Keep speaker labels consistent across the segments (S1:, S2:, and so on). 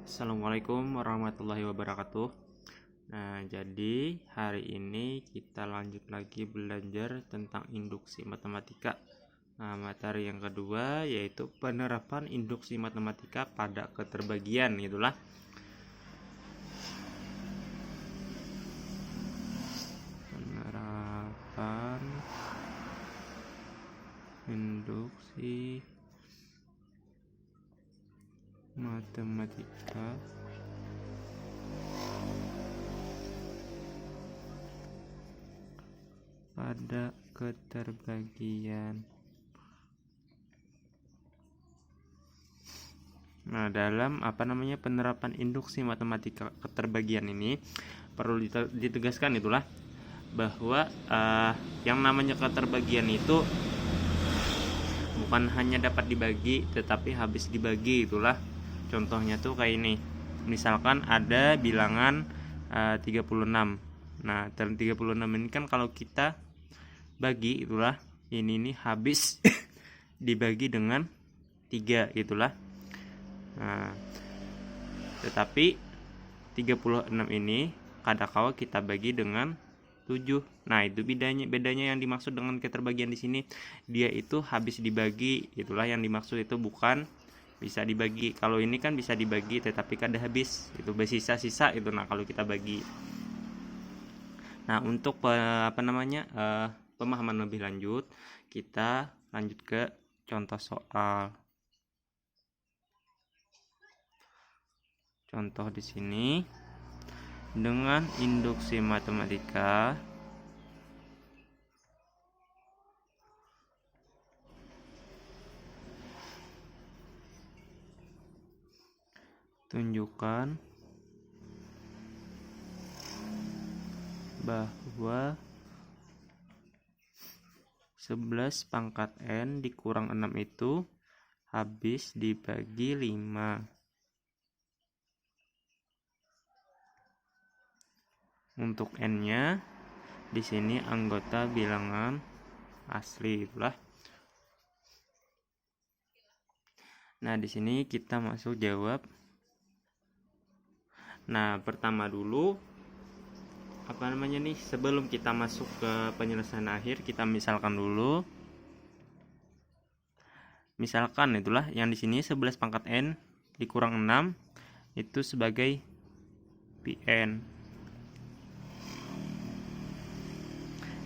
S1: Assalamualaikum warahmatullahi wabarakatuh. Nah, jadi hari ini kita lanjut lagi belajar tentang induksi matematika. Nah, materi yang kedua yaitu penerapan induksi matematika pada keterbagian, itulah. Penerapan induksi matematika pada keterbagian. Nah, dalam penerapan induksi matematika keterbagian ini perlu ditegaskan itulah bahwa yang namanya keterbagian itu bukan hanya dapat dibagi tetapi habis dibagi, itulah. Contohnya tuh kayak ini. Misalkan ada bilangan 36. Nah, 36 ini kan kalau kita bagi, itulah, ini habis dibagi dengan 3, itulah. Nah, tetapi 36 ini kadangkala kita bagi dengan 7. Nah, itu bedanya yang dimaksud dengan keterbagian di sini. Dia itu habis dibagi, itulah yang dimaksud, itu bukan bisa dibagi. Kalau ini kan bisa dibagi tetapi kada habis, itu bersisa-sisa itu. Nah, kalau kita bagi. Nah, untuk pemahaman lebih lanjut, kita lanjut ke contoh soal. Contoh di sini dengan induksi matematika tunjukkan bahwa 11 pangkat N dikurang 6 itu habis dibagi 5. Untuk N-nya di sini anggota bilangan asli, itulah. Nah, di sini kita masuk jawab. Nah, pertama dulu sebelum kita masuk ke penyelesaian akhir, kita misalkan dulu. Misalkan itulah yang di sini 11 pangkat N dikurang 6 itu sebagai Pn.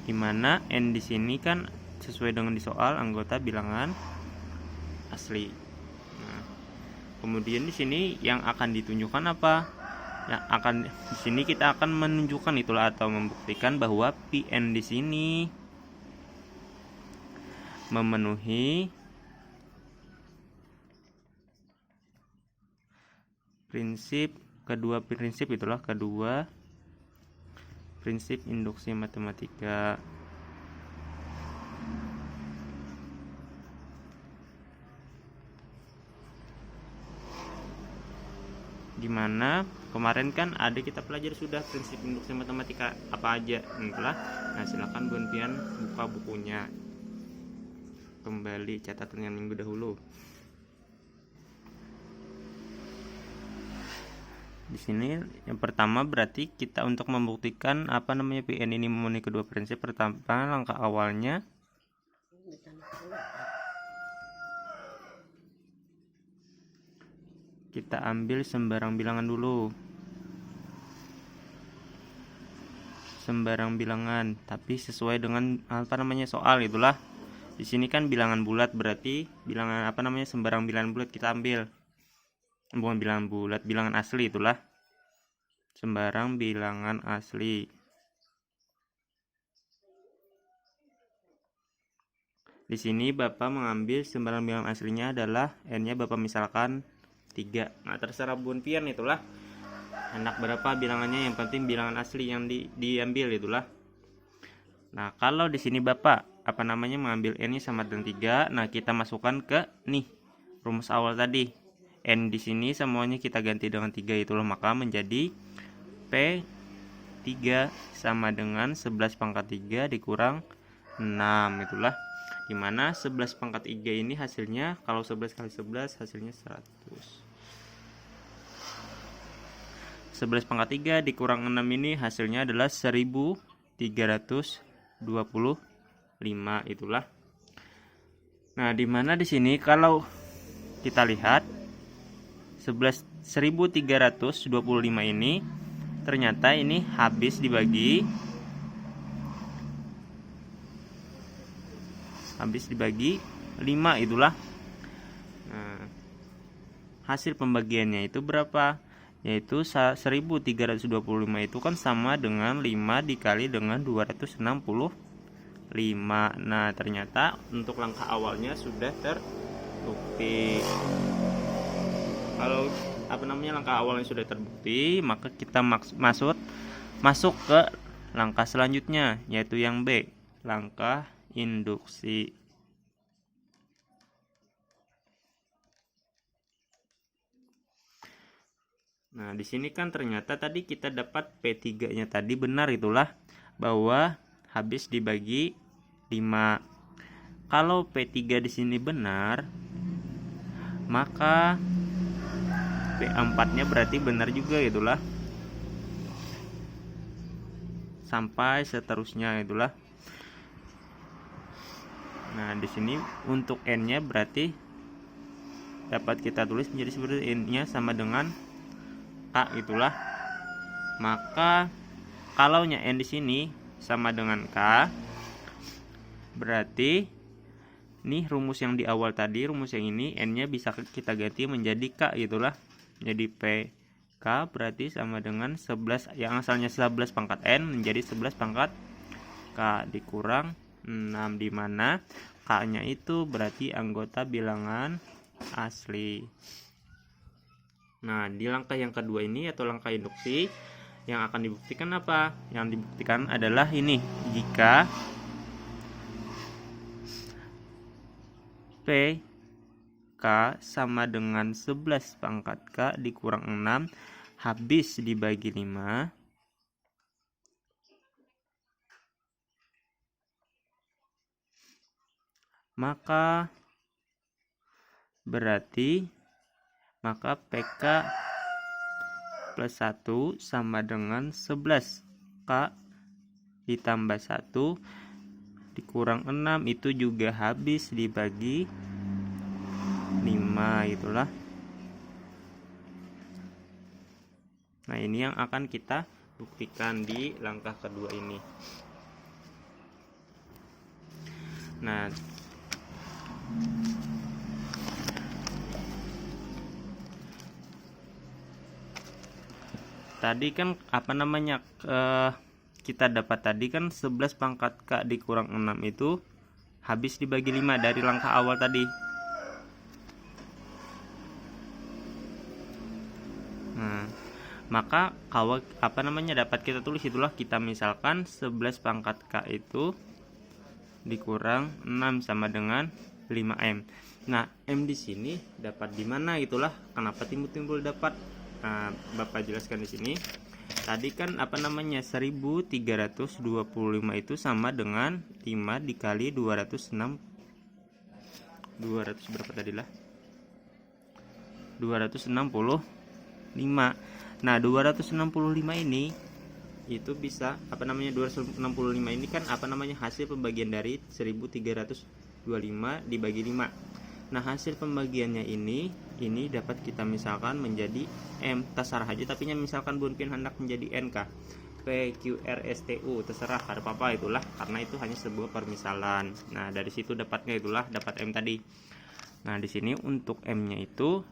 S1: Dimana N di sini kan sesuai dengan di soal anggota bilangan asli. Nah, kemudian di sini yang akan ditunjukkan apa? Di sini kita akan menunjukkan itulah atau membuktikan bahwa Pn di sini memenuhi kedua prinsip induksi matematika. Dimana kemarin kan ada kita pelajari sudah prinsip induksi matematika apa aja, itulah. Nah, silakan Bun Pian buka bukunya kembali, catatan yang minggu dahulu. Di sini yang pertama berarti kita untuk membuktikan Pn ini memenuhi kedua prinsip, pertama langkah awalnya kita ambil sembarang bilangan dulu. Sembarang bilangan, tapi sesuai dengan soal, itulah. Di sini kan bilangan bulat, berarti bilangan sembarang bilangan bulat kita ambil. Bukan bilangan bulat, bilangan asli, itulah. Sembarang bilangan asli. Di sini Bapak mengambil sembarang bilangan aslinya adalah N-nya Bapak misalkan 3. Nah, terserah Bun Pian, itulah. Hendak berapa bilangannya, yang penting bilangan asli yang diambil, itulah. Nah, kalau di sini Bapak mengambil N-nya sama dengan 3, nah kita masukkan ke rumus awal tadi. N di sini semuanya kita ganti dengan 3, itulah, maka menjadi P3 sama dengan 11 pangkat 3 dikurang 6, itulah. Dimana 11 pangkat 3 ini hasilnya, kalau 11 kali 11 hasilnya 100. 11 pangkat 3 dikurang 6 ini hasilnya adalah 1325 itulah. Nah, dimana di sini kalau kita lihat 1325 ini ternyata ini habis dibagi 5 itulah. Nah, hasil pembagiannya itu berapa? Yaitu 1325 itu kan sama dengan 5 dikali dengan 265. Nah, ternyata untuk langkah awalnya sudah terbukti. Kalau langkah awalnya sudah terbukti, maka kita masuk ke langkah selanjutnya, yaitu yang B, langkah induksi. Nah, di sini kan ternyata tadi kita dapat P3-nya tadi benar itulah, bahwa habis dibagi 5. Kalau P3 di sini benar, maka P4-nya berarti benar juga itulah. Sampai seterusnya itulah. Nah, di sini untuk N-nya berarti dapat kita tulis menjadi seperti N-nya sama dengan K itulah. Maka kalaunya N di sini sama dengan K, berarti nih rumus yang di awal tadi, rumus yang ini N-nya bisa kita ganti menjadi K itulah. Jadi PK berarti sama dengan 11 yang asalnya 11 pangkat N menjadi 11 pangkat K dikurang 6, di mana K-nya itu berarti anggota bilangan asli. Nah, di langkah yang kedua ini atau langkah induksi yang akan dibuktikan apa? Yang dibuktikan adalah ini, jika PK sama dengan 11 pangkat K dikurang 6 habis dibagi 5, maka berarti PK plus 1 sama dengan 11 K ditambah 1 dikurang 6 itu juga habis dibagi 5 itulah. Nah, ini yang akan kita buktikan di langkah kedua ini. Nah, tadi kan kita dapat tadi kan 11 pangkat K dikurang 6 itu habis dibagi 5 dari langkah awal tadi. Nah, maka kalau dapat kita tulis itulah, kita misalkan 11 pangkat K itu dikurang 6 sama dengan 5M. Nah, M di sini dapat di mana itulah, kenapa timbul dapat. Nah, Bapak jelaskan di sini. Tadi kan 1325 itu sama dengan 5 dikali 200 berapa tadi lah? 265. Nah, 265 ini itu bisa 265 ini kan hasil pembagian dari 1325 dibagi 5. Nah, hasil pembagiannya ini dapat kita misalkan menjadi M, terserah aja tapi misalkan Bunpin hendak menjadi NK, PQRSTU terserah, ada apa-apa itulah, karena itu hanya sebuah permisalan. Nah, dari situ dapat M tadi. Nah, di sini untuk M-nya itu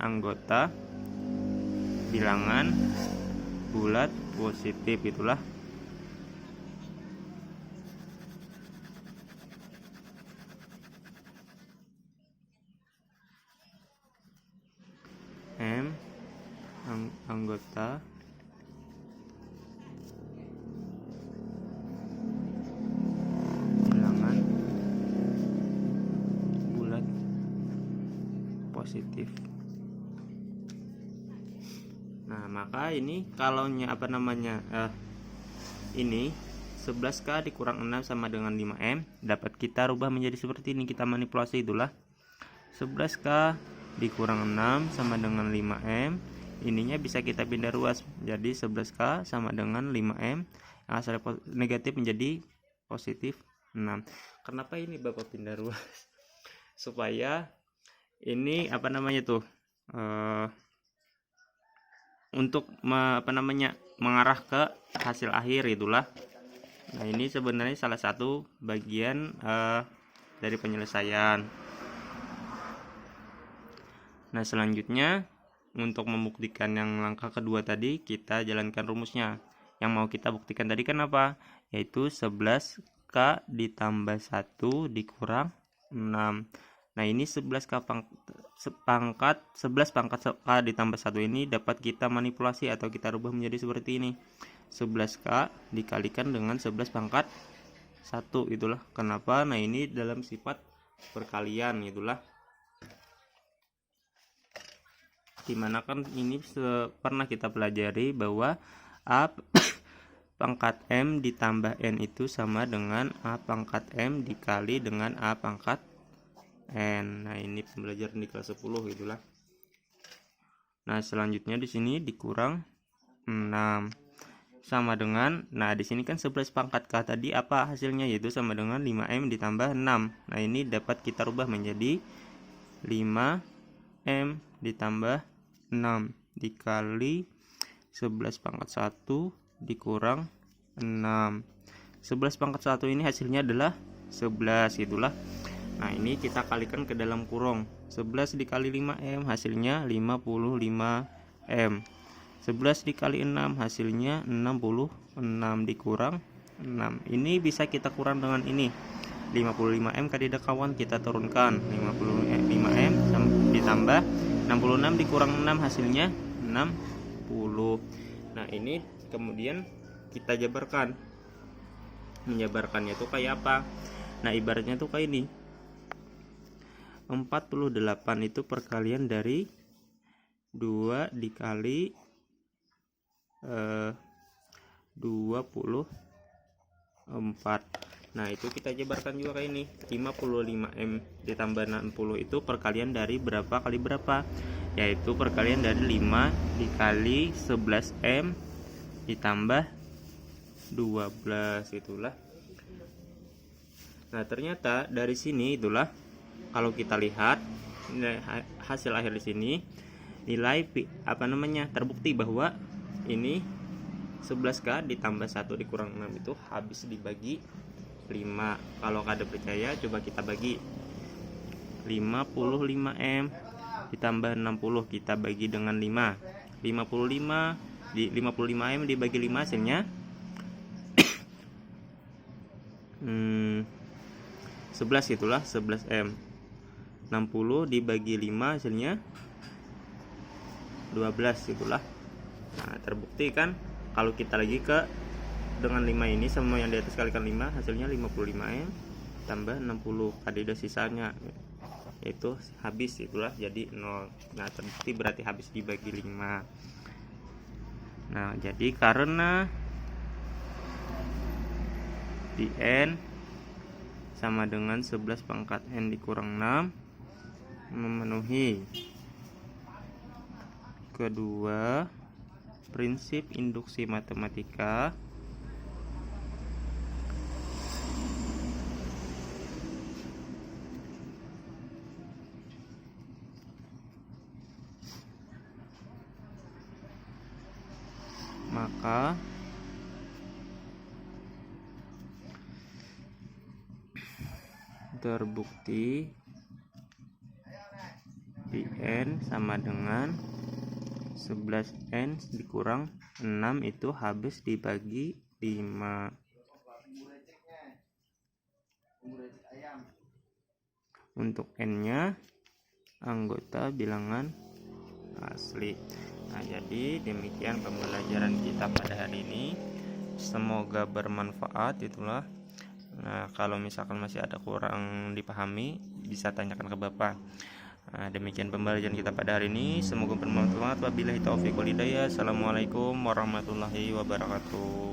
S1: anggota bilangan bulat positif itulah. M anggota bilangan bulat positif. Nah, maka ini kalaunya ini 11K dikurang 6 sama dengan 5M, dapat kita rubah menjadi seperti ini, kita manipulasi itulah. 11K dikurang 6 sama dengan 5M ininya bisa kita pindah ruas. Jadi 11K sama dengan 5M, yang asalnya negatif menjadi positif 6. Kenapa ini Bapak pindah ruas? Supaya ini apa namanya tuh untuk mengarah ke hasil akhir itulah. Nah, ini sebenarnya salah satu bagian dari penyelesaian. Nah, selanjutnya untuk membuktikan yang langkah kedua tadi, kita jalankan rumusnya. Yang mau kita buktikan tadi kan apa? Yaitu 11K ditambah 1 dikurang 6. Nah, ini 11K pangkat 11 pangkat K ditambah 1 ini dapat kita manipulasi atau kita rubah menjadi seperti ini. 11K dikalikan dengan 11 pangkat 1, itulah kenapa. Nah, ini dalam sifat perkalian, itulah. Dimana kan ini pernah kita pelajari bahwa A pangkat M ditambah N itu sama dengan A pangkat M dikali dengan A pangkat N. Nah, ini pembelajaran di kelas 10 itulah. Nah, selanjutnya di sini dikurang 6 sama dengan, nah di sini kan 11 pangkat K tadi apa hasilnya, yaitu sama dengan 5M ditambah 6. Nah, ini dapat kita rubah menjadi 5M ditambah 6 dikali 11 pangkat 1 dikurang 6. 11 pangkat 1 ini hasilnya adalah 11, itulah. Nah, ini kita kalikan ke dalam kurung. 11 dikali 5M hasilnya 55M. 11 dikali 6 hasilnya 66 dikurang 6. Ini bisa kita kurang dengan ini. 55M kadidah kawan, kita turunkan 55M ditambah 66 dikurang 6 hasilnya 60. Nah, ini kemudian kita jabarkan. Menjabarkannya itu kayak apa? Nah, ibaratnya tuh kayak ini. 48 itu perkalian dari 2 dikali 24. Nah, itu kita jabarkan juga kayak ini. 55M ditambah 60 itu perkalian dari berapa kali berapa? Yaitu perkalian dari 5 dikali 11M ditambah 12, itulah. Nah, ternyata dari sini itulah, kalau kita lihat hasil akhir di sini, nilai terbukti bahwa ini 11K ditambah 1 dikurang 6 itu habis dibagi 5. Kalau kada percaya coba kita bagi 55M ditambah 60 kita bagi dengan 5. 55M dibagi 5 hasilnya 11, itulah 11M. 60 dibagi 5 hasilnya 12, itulah. Nah, terbukti kan kalau kita lagi ke dengan 5 ini sama yang di atas kalikan 5 hasilnya 55M tambah 60, ada sisanya yaitu habis, itulah jadi 0. Nah, terbukti berarti habis dibagi 5. Nah, jadi karena di N sama dengan 11 pangkat N dikurang 6 memenuhi kedua prinsip induksi matematika, maka terbukti di N sama dengan 11N dikurang 6 itu habis dibagi 5. Untuk N-nya anggota bilangan asli. Nah, jadi demikian pembelajaran kita pada hari ini. Semoga bermanfaat, itulah. Nah, kalau misalkan masih ada kurang dipahami bisa tanyakan ke Bapak. Nah, demikian pembelajaran kita pada hari ini. Semoga bermanfaat. Wabillahi taufiq wal hidayah. Assalamualaikum warahmatullahi wabarakatuh.